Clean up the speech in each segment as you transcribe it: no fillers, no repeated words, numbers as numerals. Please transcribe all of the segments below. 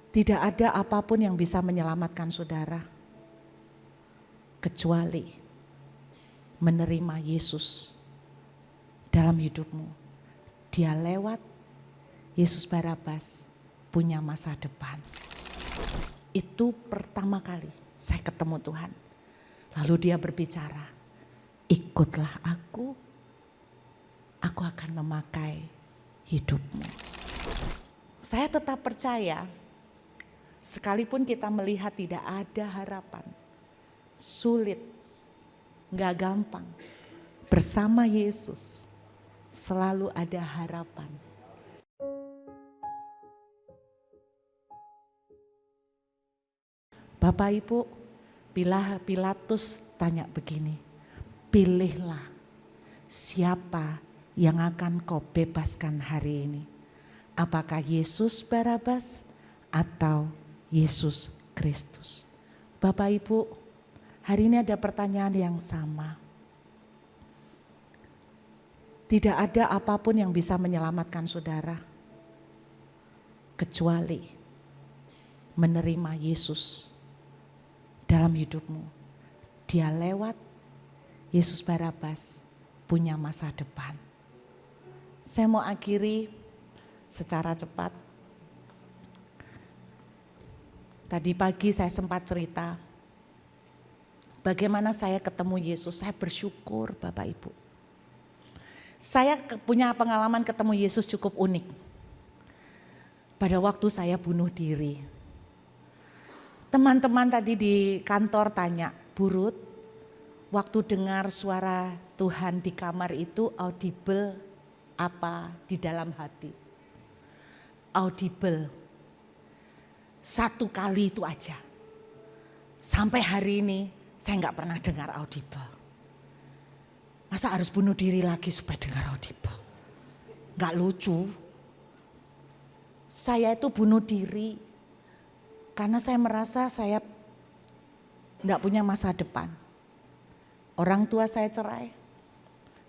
Tidak ada apapun yang bisa menyelamatkan saudara kecuali menerima Yesus dalam hidupmu. Dia lewat Yesus Barabas punya masa depan. Itu pertama kali saya ketemu Tuhan. Lalu dia berbicara, ikutlah aku akan memakai hidupmu. Saya tetap percaya, sekalipun kita melihat tidak ada harapan, sulit, gak gampang, bersama Yesus selalu ada harapan. Bapak Ibu, Pilatus tanya begini, pilihlah siapa yang akan kau bebaskan hari ini. Apakah Yesus Barabas atau Yesus Kristus? Bapak Ibu, hari ini ada pertanyaan yang sama. Tidak ada apapun yang bisa menyelamatkan saudara kecuali menerima Yesus dalam hidupmu. Dia lewat Yesus Barabas punya masa depan. Saya mau akhiri secara cepat. Tadi pagi saya sempat cerita bagaimana saya ketemu Yesus. Saya bersyukur Bapak Ibu. Saya punya pengalaman ketemu Yesus cukup unik. Pada waktu saya bunuh diri. Teman-teman tadi di kantor tanya, Bu Ruth, waktu dengar suara Tuhan di kamar itu audible apa di dalam hati? Audible. Satu kali itu aja. Sampai hari ini saya gak pernah dengar audible. Masa harus bunuh diri lagi supaya dengar audible? Gak lucu. Saya itu bunuh diri karena saya merasa saya gak punya masa depan. Orang tua saya cerai,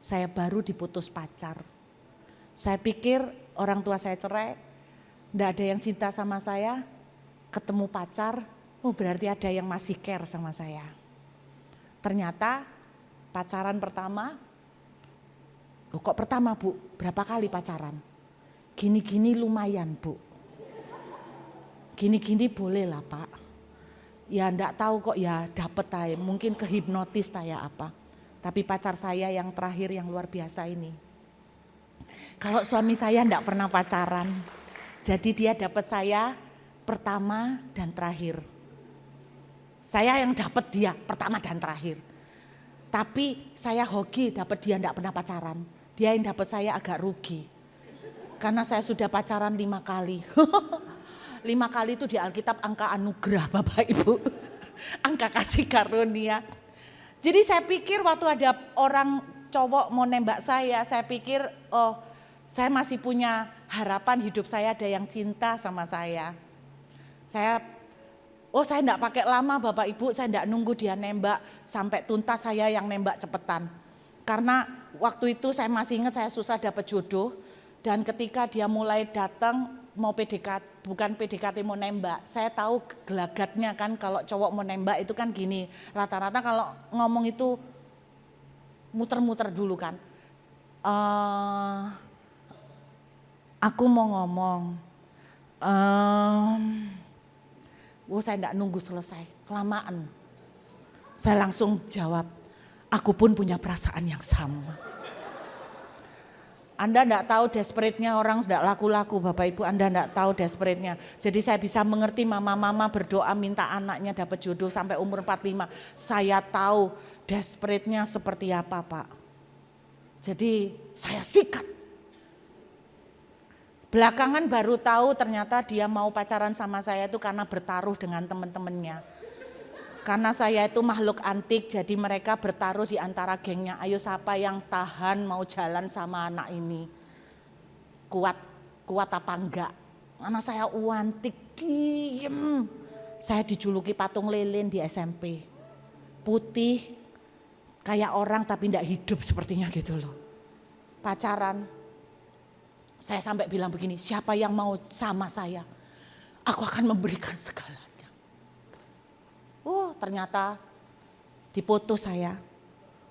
saya baru diputus pacar. Saya pikir orang tua saya cerai, gak ada yang cinta sama saya, ketemu pacar, oh berarti ada yang masih care sama saya. Ternyata pacaran pertama, loh kok pertama Bu, berapa kali pacaran? Gini-gini lumayan Bu. Gini-gini boleh lah Pak. Ya enggak tahu kok ya dapet aja, mungkin kehipnotis ya apa. Tapi pacar saya yang terakhir yang luar biasa ini. Kalau suami saya enggak pernah pacaran. Jadi dia dapat saya pertama dan terakhir. Saya yang dapat dia pertama dan terakhir. Tapi saya hoki dapat dia enggak pernah pacaran. Dia yang dapat saya agak rugi. Karena saya sudah pacaran 5 kali. 5 kali itu di Alkitab angka anugerah Bapak Ibu. Angka kasih karunia. Jadi saya pikir waktu ada orang cowok mau nembak saya pikir oh saya masih punya harapan hidup saya ada yang cinta sama saya. Saya enggak pakai lama Bapak Ibu, saya enggak nunggu dia nembak sampai tuntas, saya yang nembak cepetan. Karena waktu itu saya masih ingat saya susah dapat jodoh dan ketika dia mulai datang mau PDKT, bukan PDKT mau nembak, saya tahu gelagatnya kan kalau cowok mau nembak itu kan gini, rata-rata kalau ngomong itu muter-muter dulu kan. Aku mau ngomong, saya enggak nunggu selesai, kelamaan. Saya langsung jawab, aku pun punya perasaan yang sama. Anda enggak tahu desperate-nya orang sudah laku-laku Bapak Ibu, Anda enggak tahu desperate-nya. Jadi saya bisa mengerti mama-mama berdoa minta anaknya dapat jodoh sampai umur 45. Saya tahu desperate-nya seperti apa Pak. Jadi saya sikat. Belakangan baru tahu ternyata dia mau pacaran sama saya itu karena bertaruh dengan teman-temannya. Karena saya itu makhluk antik, jadi mereka bertaruh di antara gengnya. Ayo siapa yang tahan mau jalan sama anak ini? Kuat apa enggak? Karena saya antik, diem. Saya dijuluki patung lilin di SMP. Putih, kayak orang tapi enggak hidup sepertinya gitu loh. Pacaran. Saya sampai bilang begini, siapa yang mau sama saya? Aku akan memberikan segalanya. Ternyata diputus saya.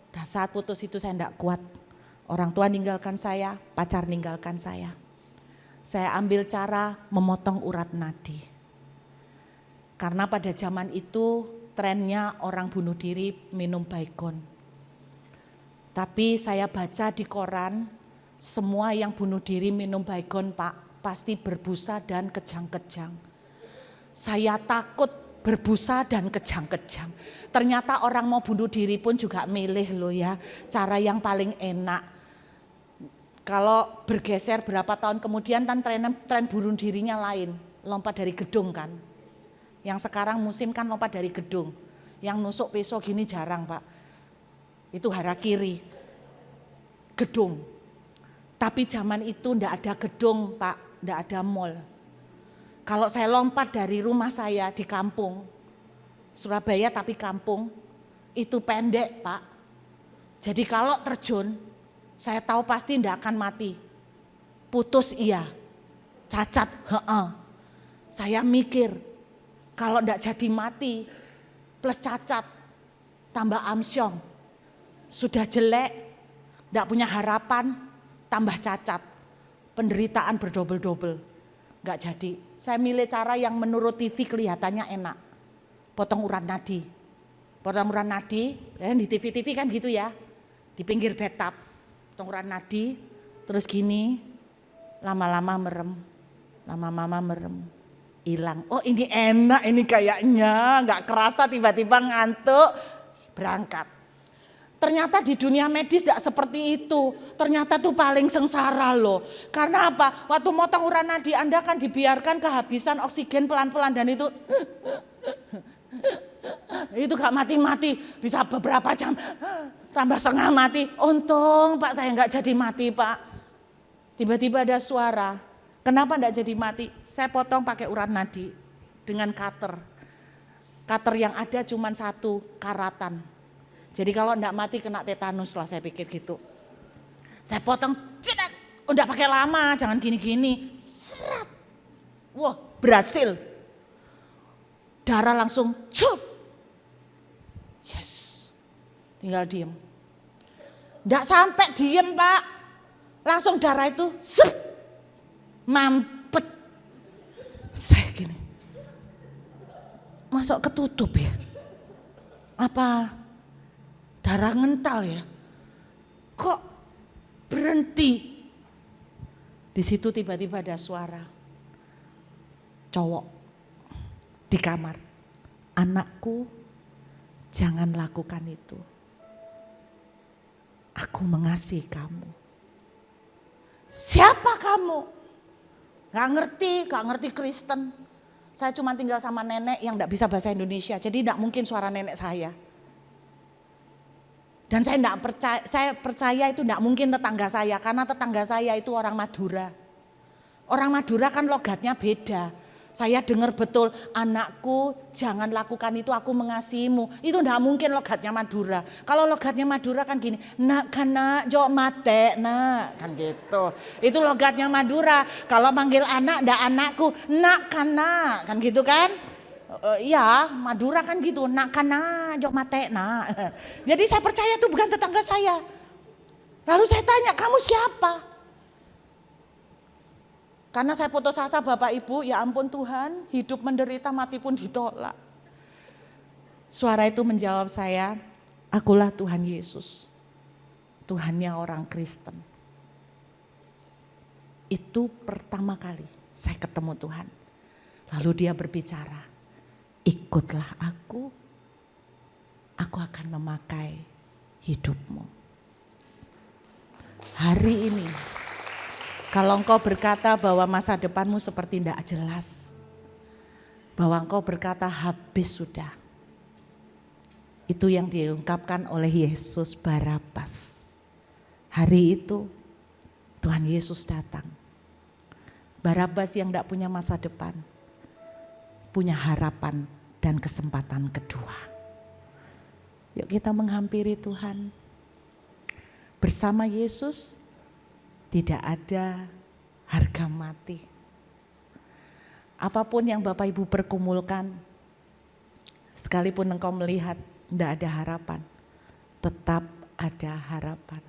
Dan saat putus itu saya tidak kuat. Orang tua ninggalkan saya, pacar ninggalkan saya. Saya ambil cara memotong urat nadi. Karena pada zaman itu trennya orang bunuh diri minum Baygon. Tapi saya baca di koran, semua yang bunuh diri minum Baygon Pak, pasti berbusa dan kejang-kejang. Saya takut berbusa dan kejang-kejang. Ternyata orang mau bunuh diri pun juga milih loh ya, cara yang paling enak. Kalau bergeser berapa tahun kemudian kan tren bunuh dirinya lain, lompat dari gedung kan. Yang sekarang musim kan lompat dari gedung. Yang nusuk pisau gini jarang Pak. Itu harakiri. Gedung. Tapi zaman itu ndak ada gedung Pak, ndak ada mall. Kalau saya lompat dari rumah saya di kampung, Surabaya tapi kampung, itu pendek Pak. Jadi kalau terjun, saya tahu pasti ndak akan mati. Putus iya, cacat, Saya mikir, kalau ndak jadi mati, plus cacat, tambah amsyong, sudah jelek, ndak punya harapan, tambah cacat, penderitaan berdobel-dobel, nggak jadi. Saya milih cara yang menurut TV kelihatannya enak, potong urat nadi. Potong urat nadi, di TV-TV kan gitu ya, di pinggir bathtub, potong urat nadi, terus gini, lama-lama merem, hilang. Oh ini enak ini kayaknya, nggak kerasa tiba-tiba ngantuk, berangkat. Ternyata di dunia medis tidak seperti itu. Ternyata tuh paling sengsara loh. Karena apa? Waktu motong urat nadi Anda kan dibiarkan kehabisan oksigen pelan-pelan dan itu gak mati-mati, bisa beberapa jam, tambah setengah mati. Untung Pak saya nggak jadi mati Pak. Tiba-tiba ada suara, kenapa nggak jadi mati? Saya potong pakai urat nadi dengan cutter. Cutter yang ada cuma satu, karatan. Jadi kalau enggak mati kena tetanus lah saya pikir gitu. Saya potong, cedak, udah pakai lama, jangan gini-gini. Serat. Wah, berhasil. Darah langsung cup. Yes. Tinggal diem. Enggak sampai diem, Pak. Langsung darah itu mampet. Saya gini. Masuk ketutup ya. Apa darah ngental ya? Kok berhenti? Di situ tiba-tiba ada suara cowok di kamar. Anakku, jangan lakukan itu. Aku mengasihi kamu. Siapa kamu? Gak ngerti Kristen. Saya cuma tinggal sama nenek yang gak bisa bahasa Indonesia. Jadi gak mungkin suara nenek saya. Dan saya percaya itu tidak mungkin tetangga saya, karena tetangga saya itu orang Madura. Orang Madura kan logatnya beda. Saya dengar betul, anakku jangan lakukan itu, aku mengasihimu. Itu tidak mungkin logatnya Madura. Kalau logatnya Madura kan gini, nak kana jok mate, nak kan gitu. Itu logatnya Madura. Kalau manggil anak, ndak anakku, nak kana kan gitu kan. Iya, Madura kan gitu, nak kana jok mate nak. Jadi saya percaya itu bukan tetangga saya. Lalu saya tanya, kamu siapa? Karena saya putus asa Bapak Ibu, ya ampun Tuhan, hidup menderita mati pun ditolak. Suara itu menjawab saya, akulah Tuhan Yesus. Tuhannya orang Kristen. Itu pertama kali saya ketemu Tuhan. Lalu dia berbicara, ikutlah aku akan memakai hidupmu. Hari ini, kalau engkau berkata bahwa masa depanmu seperti tidak jelas, bahwa engkau berkata habis sudah, itu yang diungkapkan oleh Yesus Barabas. Hari itu Tuhan Yesus datang. Barabas yang tidak punya masa depan, punya harapan dan kesempatan kedua. Yuk kita menghampiri Tuhan. Bersama Yesus tidak ada harga mati. Apapun yang Bapak Ibu pergumulkan, sekalipun engkau melihat tidak ada harapan, tetap ada harapan.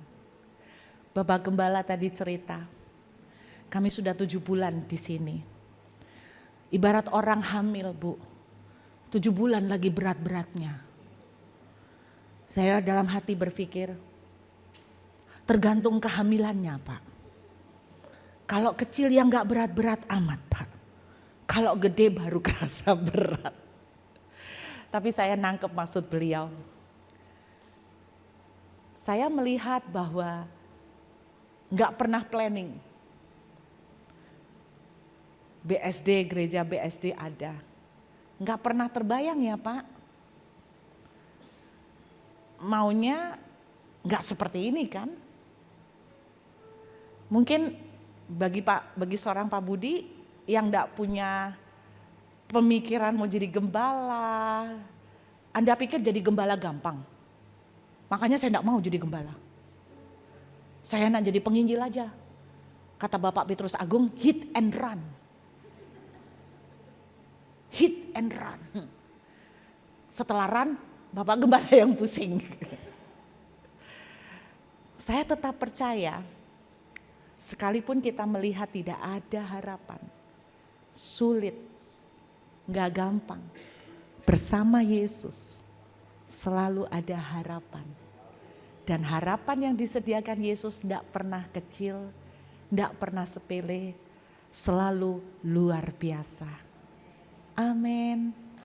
Bapak Gembala tadi cerita, kami sudah 7 bulan di sini. Ibarat orang hamil, Bu. 7 bulan lagi berat-beratnya. Saya dalam hati berpikir, tergantung kehamilannya, Pak. Kalau kecil yang gak berat-berat amat, Pak. Kalau gede baru kerasa berat. Tapi saya nangkep maksud beliau. Saya melihat bahwa gak pernah planning. BSD, gereja BSD ada. Gak pernah terbayang ya Pak. Maunya gak seperti ini kan. Mungkin bagi seorang Pak Budi yang gak punya pemikiran mau jadi gembala. Anda pikir jadi gembala gampang. Makanya saya gak mau jadi gembala. Saya nak jadi penginjil aja. Kata Bapak Petrus Agung, hit and run. Hit and run. Setelah run, Bapak Gembala yang pusing. Saya tetap percaya, sekalipun kita melihat tidak ada harapan, sulit, gak gampang, bersama Yesus selalu ada harapan. Dan harapan yang disediakan Yesus tidak pernah kecil, tidak pernah sepele, selalu luar biasa. Amin.